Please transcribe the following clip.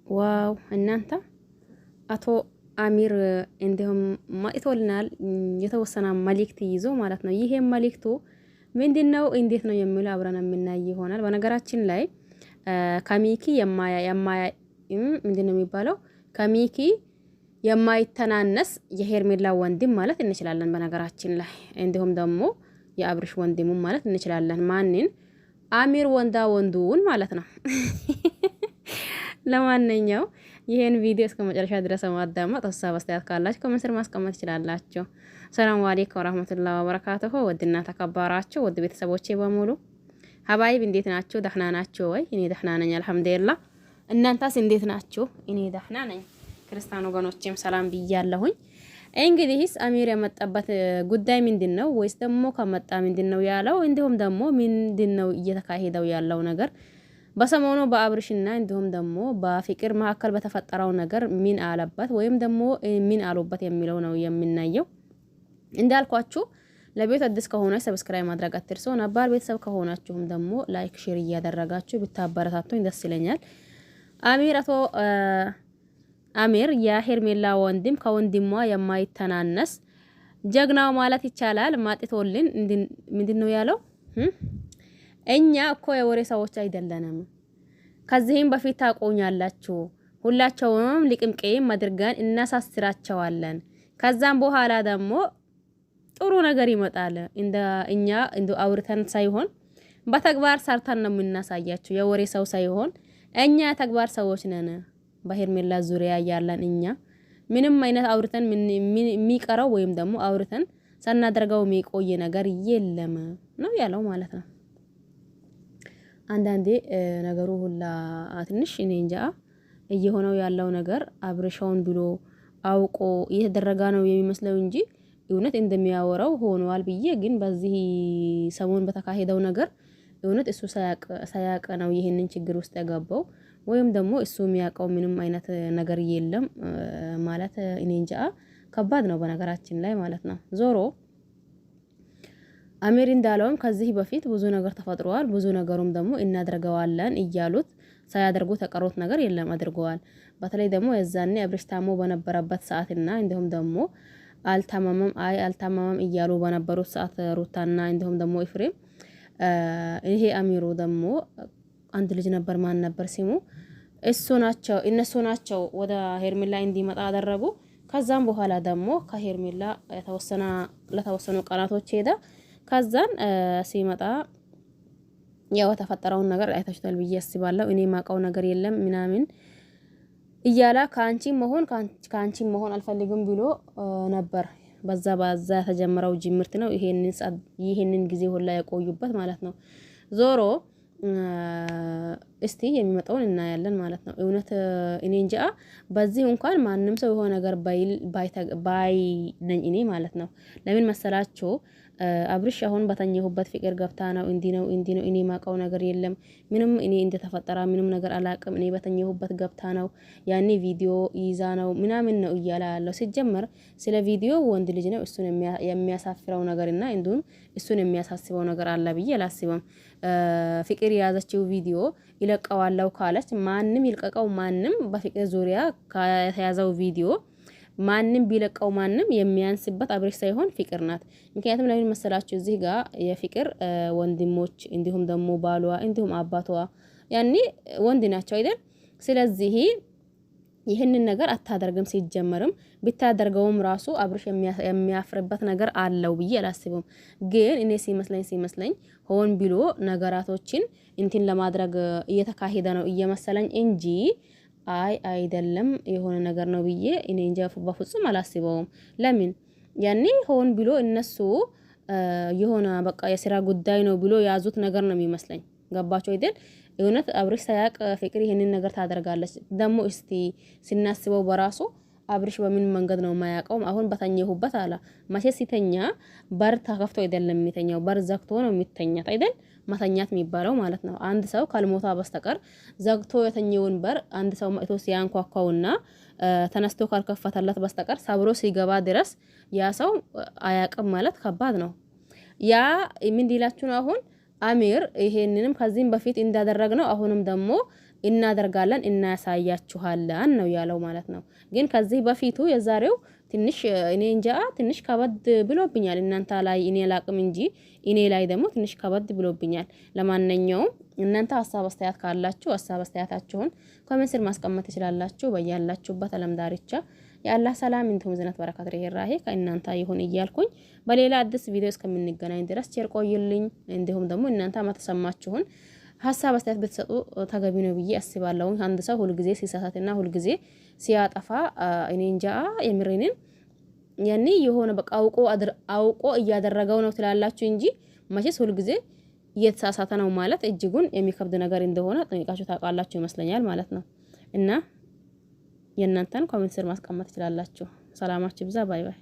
ዋው እናንተ አቶ አሚር እንዲሁም ማይቶልናል የተወሰነ መልእክት ይዞ ማለት ነው። ይሄ መልእክቱ ምንድነው እንዴት ነው የሚለው አብረን የምናይ ይሆናል። በነገራችን ላይ ከሚኪ ምንድነው የሚባለው ከሚኪ የማይተናነስ የሄርሜላ ወንድም ማለት እንችላለን። በነገራችን ላይ እንዲሁም ደግሞ የአብርሽ ወንድሙ ማለት እንችላለን። ማንን አሚር ወንዳ ወንዱን ማለት ነው። ለማንኛውም ይሄን ቪዲዮ እስከ መጨረሻ ድረስ ማዳመጥ ሀሳብ አስተያየት ካላችሁ ኮሜንት ስር ማስቀመጥ ትችላላችሁ። ሰላም አለይኩም ወራህመቱላሂ ወበረካቱሁ። ወድና ተከባራችሁ ወድ ቤተሰቦቼ በሙሉ ሀባይብ እንዴት ናችሁ? ደህና ናችሁ ወይ? እኔ ደህና ነኝ አልሐምዱሊላህ። እናንተስ እንዴት ናችሁ? እኔ ደህና ነኝ። ክርስቲያን ወገኖቼም ሰላም ብያለሁኝ። እንግዲህስ አሚር የመጣበት ጉዳይ ምንድነው? ወይስ ደግሞ ከመጣ ምንድነው ያለው? እንዲሁም ደግሞ ምንድነው እየተካሄደው ያለው ነገር በሰሞኑ በአብርሽና እንዲሁም ደግሞ በፍቅር መካከል በተፈጠረው ነገር ምን አለበት ወይም ደግሞ ምን አሉበት የሚለው ነው የምናየው። እንዳልኳችሁ ለቤት አዲስ ከሆነ ሰብስክራይብ ማድረግ አትርሱ። ነባር ቤተሰብ ከሆናችሁም ደግሞ ላይክ ሼር እያደረጋችሁ ብታበረታቱኝ ደስ ይለኛል። አቶ አሚር የሄርሜላ ወንድም ከወንድሟ የማይተናነስ ጀግናው ማለት ይቻላል ማጥቶልን ምንድነው ያለው? እኛ እኮ የወሬ ሰዎች አይደለንም። ከዚህም በፊት ታቆኛላችሁ። ሁላቸውም ልቅምቄም አድርገን እናሳስራቸዋለን። ከዛም በኋላ ደግሞ ጥሩ ነገር ይመጣል። እኛ አውርተን ሳይሆን በተግባር ሰርተን ነው የምናሳያችሁ። የወሬ ሰው ሳይሆን እኛ ተግባር ሰዎች ነን። በሄርሜላ ዙሪያ ያለን እኛ ምንም አይነት አውርተን የሚቀረው ወይም ደግሞ አውርተን ሳናደርገው የሚቆይ ነገር የለም ነው ያለው ማለት ነው። አንዳንዴ ነገሩ ሁላ ትንሽ እኔ እንጃ እየሆነው ያለው ነገር አብርሻውን ብሎ አውቆ እየተደረጋ ነው የሚመስለው እንጂ እውነት እንደሚያወራው ሆኗል ብዬ ግን በዚህ ሰሞን በተካሄደው ነገር እውነት እሱ ሳያቅ ነው ይሄንን ችግር ውስጥ የገባው ወይም ደግሞ እሱ የሚያውቀው ምንም አይነት ነገር የለም ማለት እኔ እንጃ ከባድ ነው በነገራችን ላይ ማለት ነው። ዞሮ አሚር እንዳለውም ከዚህ በፊት ብዙ ነገር ተፈጥሯል። ብዙ ነገሩም ደግሞ እናደርገዋለን እያሉት ሳያደርጉ ተቀሩት ነገር የለም አድርገዋል። በተለይ ደግሞ የዛኔ አብርሽ ታሞ በነበረበት ሰዓትና እንዲሁም ደግሞ አልታመመም እያሉ በነበሩት ሰዓት ሩታና እንዲሁም ደግሞ ኤፍሬም ይሄ አሚሩ ደግሞ አንድ ልጅ ነበር ማን ነበር ሲሙ እነሱ ናቸው ወደ ሄርሜላ እንዲመጣ አደረጉ። ከዛም በኋላ ደግሞ ከሄርሜላ ለተወሰኑ ቀናቶች ሄዳ ከዛን ሲመጣ ያው ተፈጠረውን ነገር አይታችኋል ብዬ አስባለሁ። እኔ ማቀው ነገር የለም ምናምን እያላ ከአንቺ መሆን አልፈልግም ብሎ ነበር። በዛ የተጀመረው ጅምርት ነው ይሄንን ጊዜ ሁላ የቆዩበት ማለት ነው። ዞሮ እስቲ የሚመጣውን እናያለን ማለት ነው። እውነት እኔ እንጃ በዚህ እንኳን ማንም ሰው የሆነ ነገር ባይ ነኝ እኔ ማለት ነው። ለምን መሰላችሁ? አብርሽ አሁን በተኘሁበት ፍቅር ገብታ ነው እንዲ ነው እኔ ማቀው ነገር የለም ምንም እኔ እንደተፈጠረ ምንም ነገር አላቅም። እኔ በተኘሁበት ገብታ ነው ያኔ ቪዲዮ ይዛ ነው ምናምን ነው እያለ ያለው። ሲጀመር ስለ ቪዲዮ ወንድ ልጅ ነው እሱን የሚያሳፍረው ነገርና እንዱን እሱን የሚያሳስበው ነገር አለ ብዬ አላስብም። ፍቅር የያዘችው ቪዲዮ ይለቀዋለው ካለች ማንም ይልቀቀው ማንም በፍቅር ዙሪያ ከተያዘው ቪዲዮ ማንም ቢለቀው ማንም የሚያንስበት አብርሽ ሳይሆን ፍቅር ናት። ምክንያቱም ለምን መሰላችሁ? እዚህ ጋር የፍቅር ወንድሞች እንዲሁም ደግሞ ባሏ እንዲሁም አባቷ ያኔ ወንድ ናቸው አይደል? ስለዚህ ይህንን ነገር አታደርግም። ሲጀመርም ብታደርገውም ራሱ አብርሽ የሚያፍርበት ነገር አለው ብዬ አላስብም። ግን እኔ ሲመስለኝ ሆን ብሎ ነገራቶችን እንትን ለማድረግ እየተካሄደ ነው እየመሰለኝ እንጂ አይደለም የሆነ ነገር ነው ብዬ እኔ እንጃ በፍጹም አላስበውም። ለምን ያኔ ሆን ብሎ እነሱ የሆነ በቃ የስራ ጉዳይ ነው ብሎ ያዙት ነገር ነው የሚመስለኝ። ገባችሁ አይደል? እውነት አብርሽ ሳያቅ ፍቅር ይሄንን ነገር ታደርጋለች ደግሞ እስቲ ስናስበው በራሱ አብርሽ በምን መንገድ ነው የማያውቀው? አሁን በተኘሁበት አላ መቼ ሲተኛ በር ተከፍቶ አይደለም የሚተኛው፣ በር ዘግቶ ነው የሚተኛት አይደል? መተኛት የሚባለው ማለት ነው። አንድ ሰው ካልሞታ በስተቀር ዘግቶ የተኘውን በር አንድ ሰው መጥቶ ሲያንኳኳውና ተነስቶ ካልከፈተለት በስተቀር ሰብሮ ሲገባ ድረስ ያ ሰው አያውቅም ማለት ከባድ ነው። ያ ምን ዲላችሁ ነው? አሁን አሚር ይሄንንም ከዚህም በፊት እንዳደረግ ነው አሁንም ደግሞ እናደርጋለን እናሳያችኋለን ነው ያለው ማለት ነው። ግን ከዚህ በፊቱ የዛሬው ትንሽ እኔ እንጃ ትንሽ ከበድ ብሎብኛል። እናንተ ላይ እኔ ላቅም እንጂ እኔ ላይ ደግሞ ትንሽ ከበድ ብሎብኛል። ለማንኛውም እናንተ ሀሳብ አስተያየት ካላችሁ ሀሳብ አስተያየታችሁን ኮሜንት ስር ማስቀመጥ ትችላላችሁ። በያላችሁበት ዓለም ዳርቻ የአላህ ሰላም እንዲሁም ዝነት በረከት ርህራሄ ከእናንተ ይሁን እያልኩኝ በሌላ አዲስ ቪዲዮ እስከምንገናኝ ድረስ ቸር ቆዩልኝ። እንዲሁም ደግሞ እናንተ ማተሰማችሁን ሀሳብ አስተያየት ብትሰጡ ተገቢ ነው ብዬ አስባለሁ። አንድ ሰው ሁሉ ጊዜ ሲሳሳትና ሁሉ ጊዜ ሲያጠፋ እኔ እንጃ የምሬንን ያኔ የሆነ በቃ አውቆ እያደረገው ነው ትላላችሁ እንጂ መቼስ ሁሉ ጊዜ እየተሳሳተ ነው ማለት እጅጉን የሚከብድ ነገር እንደሆነ ጠንቅቃችሁ ታውቃላችሁ ይመስለኛል ማለት ነው። እና የእናንተን ኮሜንት ስር ማስቀመጥ ትችላላችሁ። ሰላማችሁ ብዛ። ባይ ባይ።